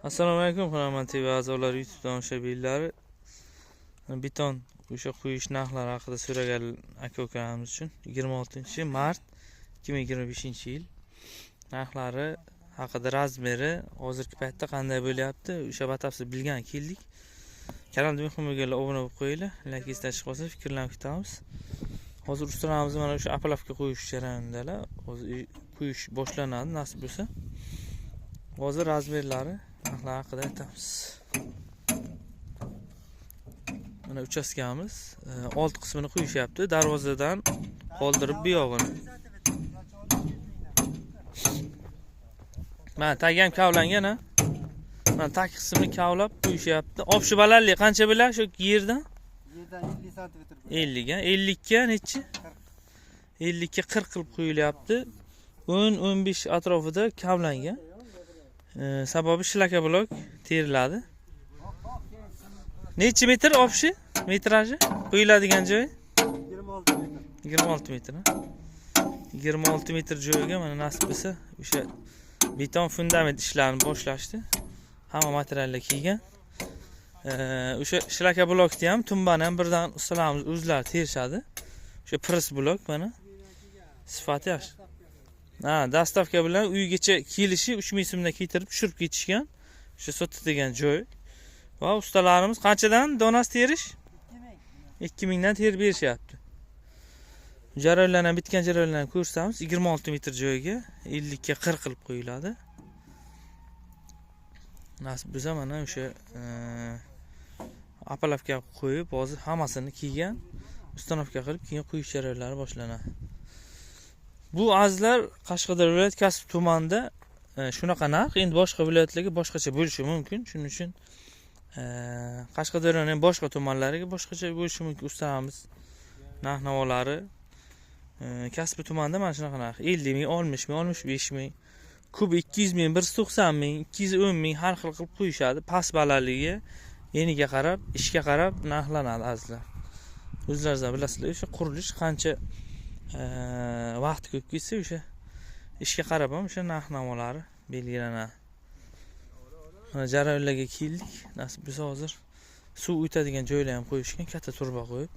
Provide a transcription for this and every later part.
Assalomu alaykum hurmatli a'zolar, YouTube tomoshabinlari. Beton o'sha quyish narxlari haqida so'ragan aka-ukalarimiz uchun 26-mart 2025-yil narxlari haqida, razmeri hozirgi paytda qanday bo'lyapti, o'sha batafsil bilgan keldik. Kanalga muhim bo'lganlar obuna bo'lib qo'yinglar, like istash qolsa fikrlarni kutamiz. Hozir ustalarimiz mana o'sha apalavka qo'yish jarayonidalar. Hozir quyish boshlanadi nasib bo'lsa. Hozir razmerlari narxlar haqida aytamiz. Mana uchastkamiz old qismini quyishyapti, darvozadan qoldirib bu yog'ini. Mana tag ham kavlangan, ha. Mana tag qismini kavlab quyishyapti. Obshi balandlik qancha bilan shu yerdan? Yerdan 50 sm. 50 ga, 50 ga nechi? 50 ga 40 qilib quyilyapti. 10-15 atrofida kavlangan. Sababi shlaka blok teriladi. Necha metr obshi? Metraji? Qo'yiladigan joyi? 26 metr. 26 metr. 26 metr joyga mana nasib bo'lsa o'sha beton fundament ishlarini boshlashdi. Hamma materiallar kelgan. O'sha shlaka blokni ham, tumbani ham birdan ustalarimiz o'zlari terishadi. O'sha press blok mana. Sifati yaxshi. Dastavka bilan uygacha kelishi 3000 so'mdan keltirib tushirib ketishgan. O'sha sotadigan joy. Va ustalarimiz qanchadan donasi terish? 2000 dan terib berishyapti. Jarayonlarni bitgan jarayonlarni ko'rsatamiz. 26 metr joyga 50 ga 40 qilib qo'yiladi. Nasib bo'lsa mana o'sha apalavka qo'yib, hozir hammasini kiygan, ustanovka qilib keyin quyish jarayonlari boshlanadi. Bu azlar Qashqadaryo viloyat Kasb tumanida shunaqa narx, endi boshqa viloyatlarga boshqacha bo'lishi mumkin. Shuning uchun Qashqadaryoning boshqa tumanlariga boshqacha bo'lishi mumkin. Ustalarimiz narx-navolari Kasb tumanida mana shunaqa narx. 50 ming, 60 ming, 65 ming, kub 200 ming, 190 ming, 210 ming har xil qilib qo'yishadi. Past balandligiga, eniga qarab, ishga qarab narxlanadi azlar. O'zlaringiz bilasizlar, o'sha qurilish qancha vaqt ko'p ketsa o'sha ishga qarab ham o'sha narx-navolari belgilanadi. Mana jarayonlarga keldik. Nasib bo'lsa hozir suv o'tadigan joylar ham qo'yishgan, katta turba qo'yib.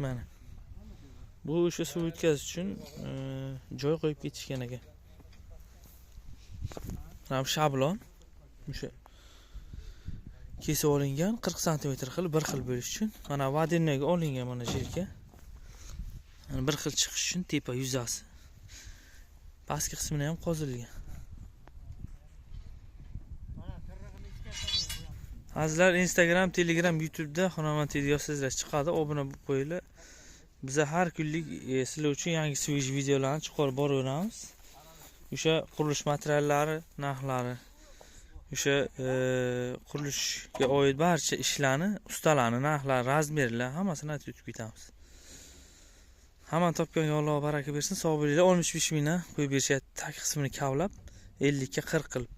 Mana. Bu o'sha suv o'tkazish uchun joy qo'yib ketishgan ekan. Mana shablon o'sha kesib olingan 40 sm qilib bir xil bo'lish uchun. Mana vodinnaga olingan mana yerga. Mana bir xil chiqish uchun tepa yuzasi. Pastki qismini ham qozilgan. Azizlar Instagram, Telegram, YouTube'da Xonamand yozsangizlar chiqadi, obuna bo'lib qo'yinglar. Biz har kunlik sizlar uchun yangi switch videolarni chiqarib boraveramiz. O'sha qurilish materiallari narxlari, o'sha qurilishga oid barcha ishlarni, ustalarni narxlari, razmerlar hammasini aytib o'tib ketamiz. Hamma topganga Alloh baraka bersin. Sog' bo'linglar. 65 mingdan qo'yib berishyapti. Tag qismini kavlab 50 ga 40 qilib.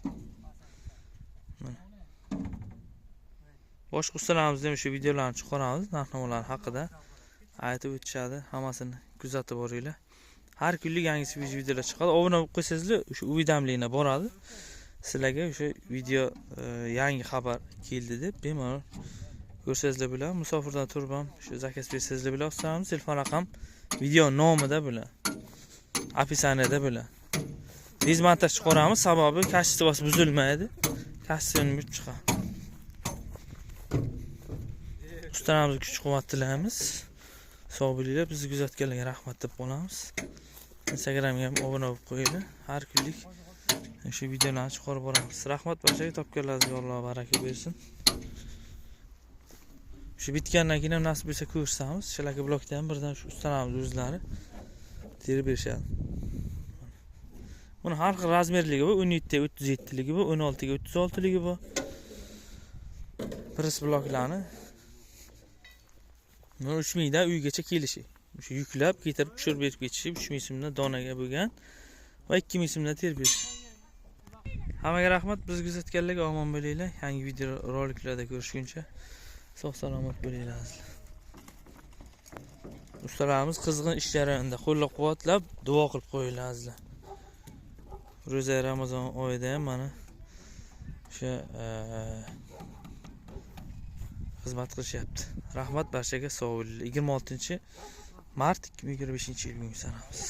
Boshqa ustalarimizda ham o'sha videolarni chiqaramiz, narx-navolar haqida aytib o'tishadi. Hammasini kuzatib boringlar. Har kunlik yangi videolar chiqadi. Obuna bo'lib qo'ysangizlar, o'sha uydanliklar boradi. Sizlarga o'sha video yangi xabar keldi deb bemalol ko'rsangizlar bo'ladi. Musofirdan turib ham shu zakaz bersangizlar bo'ladi. Ustalarimiz telefon raqam video nomida bo'ladi. Opisaniyada bo'ladi. Dezmontaj chiqaramiz, sababi kashtivasi buzilmaydi. Kastivani buzib chiqadi. Ustalarimizga kuch-quvvat tilaymiz. Sog' bo'linglar. Bizni kuzatganlarga rahmat deb qolamiz. Instagramga ham obuna bo'lib qo'yinglar. Har kunlik o'sha videolarni chiqarib boramiz. Rahmat barchaga, topganlaringizga Alloh baraka bersin. Shu bitgandan keyin ham nasib bo'lsa ko'rsatamiz. Shlaka blokda ham birdan shu ustalarimiz o'zlari terib berishadi. Buni har xil razmerligi bor, 17 ga 37 ligi bor, 16 ga 36 ligi bor. Press bloklarni 3000 dan uygacha kelishi. O'sha yuklab, ketirib tushirib berib ketishi 3000 so'mdan donaga bo'lgan va 2000 so'mdan terib berish. Hammaga rahmat, biz kuzatganlarga omon bo'linglar. Yangi video roliklarda ko'rishguncha sog' salomat bo'linglar. Ustalarimiz qizg'in ish jarayonida qo'llab-quvvatlab duo qilib qo'yinglar azizlar. Ro'za Ramazon oyida ham mana o'sha xizmat qilishyapti. Rahmat barchaga, sog' bo'linglar. 26-mart 2025-yil bugun sanamiz.